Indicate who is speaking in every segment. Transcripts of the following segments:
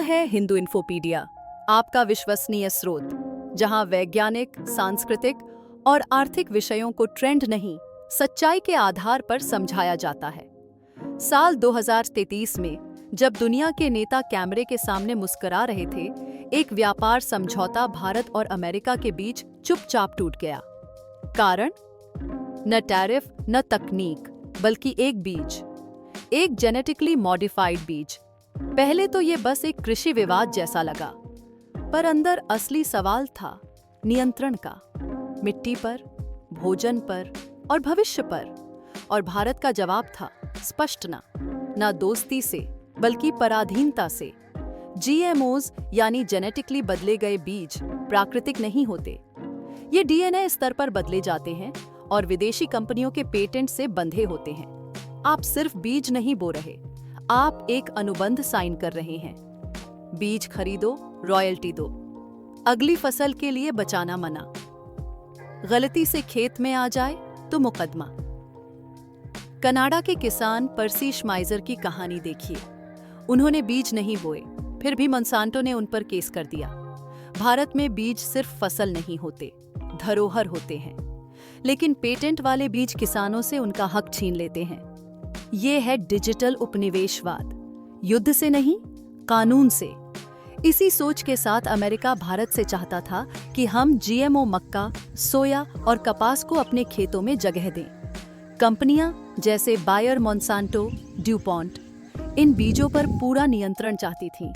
Speaker 1: है हिंदू इन्फोपीडिया, आपका विश्वसनीय स्रोत, जहां वैज्ञानिक, सांस्कृतिक और आर्थिक विषयों को ट्रेंड नहीं, सच्चाई के आधार पर समझाया जाता है। साल 2033 में जब दुनिया के नेता कैमरे के सामने मुस्कुरा रहे थे, एक व्यापार समझौता भारत और अमेरिका के बीच चुपचाप टूट गया। कारण? न टैरिफ, न तकनीक, बल्कि एक बीज, एक जेनेटिकली मॉडिफाइड बीज। पहले तो ये बस एक कृषि विवाद जैसा लगा, पर अंदर असली सवाल था नियंत्रण का, मिट्टी पर, भोजन पर और भविष्य पर। और भारत का जवाब था स्पष्ट, ना दोस्ती से बल्कि पराधीनता से। जीएमओज यानी जेनेटिकली बदले गए बीज प्राकृतिक नहीं होते। ये डीएनए स्तर पर बदले जाते हैं और विदेशी कंपनियों के पेटेंट से बंधे होते हैं। आप सिर्फ बीज नहीं बो रहे, आप एक अनुबंध साइन कर रहे हैं। बीज खरीदो, रॉयल्टी दो, अगली फसल के लिए बचाना मना। गलती से खेत में आ जाए तो मुकदमा। कनाडा के किसान पर्सी श्माइजर की कहानी देखिए। उन्होंने बीज नहीं बोए, फिर भी मोंसांटो ने उन पर केस कर दिया। भारत में बीज सिर्फ फसल नहीं होते, धरोहर होते हैं। लेकिन पेटेंट वाले बीज किसानों से उनका हक छीन लेते हैं। ये है डिजिटल उपनिवेशवाद, युद्ध से नहीं, कानून से। इसी सोच के साथ अमेरिका भारत से चाहता था कि हम जीएमओ मक्का, सोया और कपास को अपने खेतों में जगह दें। कंपनियां जैसे बायर, मोंसांटो, ड्यूपॉन्ट इन बीजों पर पूरा नियंत्रण चाहती थीं।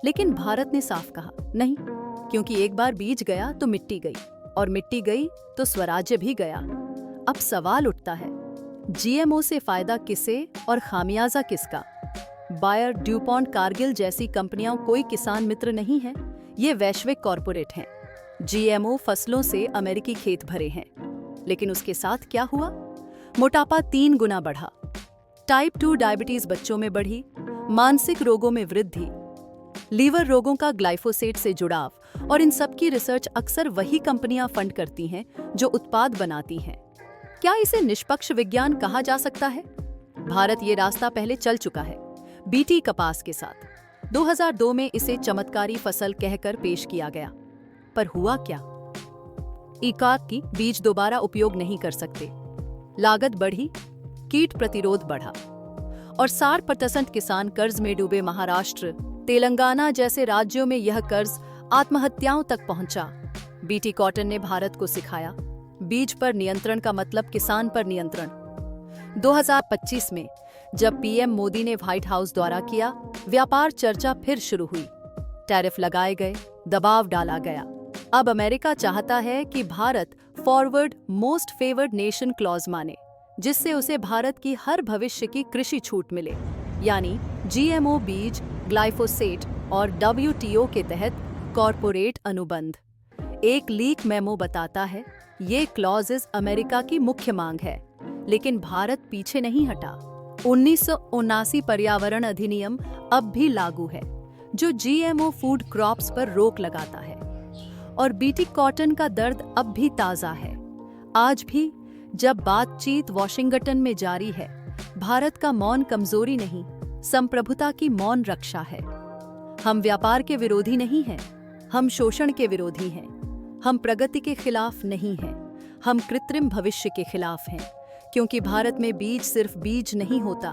Speaker 1: लेकिन भारत ने साफ कहा नहीं, क्योंकि एक बार बीज गया तो मिट्टी गई, और मिट्टी गई तो स्वराज्य भी गया। अब सवाल उठता है, जीएमओ से फायदा किसे और खामियाजा किसका? बायर, ड्यूपॉन्ट, कारगिल जैसी कंपनियां कोई किसान मित्र नहीं है, ये वैश्विक कॉरपोरेट हैं। जीएमओ फसलों से अमेरिकी खेत भरे हैं। लेकिन उसके साथ क्या हुआ? मोटापा 3 गुना बढ़ा, टाइप 2 डायबिटीज बच्चों में बढ़ी, मानसिक रोगों में वृद्धि, लीवर रोगों का ग्लाइफोसेट से जुड़ाव। और इन सब की रिसर्च अक्सर वही कंपनियां फंड करती हैं जो उत्पाद बनाती हैं। क्या इसे निष्पक्ष विज्ञान कहा जा सकता है? भारत ये रास्ता पहले चल चुका है, बीटी कपास के साथ। 2002 में इसे चमत्कारी फसल कहकर पेश किया गया, पर हुआ क्या? इकाक की बीज दोबारा उपयोग नहीं कर सकते, लागत बढ़ी, कीट प्रतिरोध बढ़ा, और 60% किसान कर्ज में डूबे। महाराष्ट्र, तेलंगाना जैसे राज्यों में यह कर्ज आत्महत्याओं तक पहुंचा। बीटी कॉटन ने भारत को सिखाया, बीज पर नियंत्रण का मतलब किसान पर नियंत्रण। 2025 में जब पीएम मोदी ने व्हाइट हाउस दौरा किया, व्यापार चर्चा फिर शुरू हुई। टैरिफ लगाए गए, दबाव डाला गया। अब अमेरिका चाहता है कि Bharat forward most favoured nation clause माने, जिससे उसे भारत की हर भविष्य की कृषि छूट मिले, यानी जीएमओ बीज, ग्लाइफोसेट और डब्ल्यूटीओ के तहत कॉरपोरेट अनुबंध। एक लीक मेमो बताता है ये क्लॉजेस अमेरिका की मुख्य मांग है, लेकिन भारत पीछे नहीं हटा। 1979 पर्यावरण अधिनियम अब भी लागू है, जो जीएमओ फूड क्रॉप्स पर रोक लगाता है। और बीटी कॉटन का दर्द अब भी ताजा है। आज भी जब बातचीत वॉशिंगटन में जारी है, भारत का मौन कमजोरी नहीं, संप्रभुता की मौन रक्षा है। हम व्यापार के विरोधी नहीं हैं, हम शोषण के विरोधी हैं। हम प्रगति के खिलाफ नहीं हैं, हम कृत्रिम भविष्य के खिलाफ हैं। क्योंकि भारत में बीज सिर्फ बीज नहीं होता,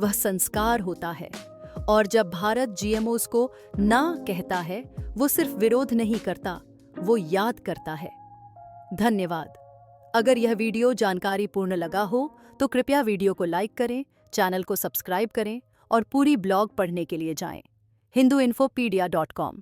Speaker 1: वह संस्कार होता है। और जब भारत जीएमओस को ना कहता है, वो सिर्फ विरोध नहीं करता, वो याद करता है। धन्यवाद। अगर यह वीडियो जानकारीपूर्ण लगा हो तो कृपया वीडियो को लाइक करें, चैनल को सब्सक्राइब करें और पूरी ब्लॉग पढ़ने के लिए जाएं hinduinfopedia.com।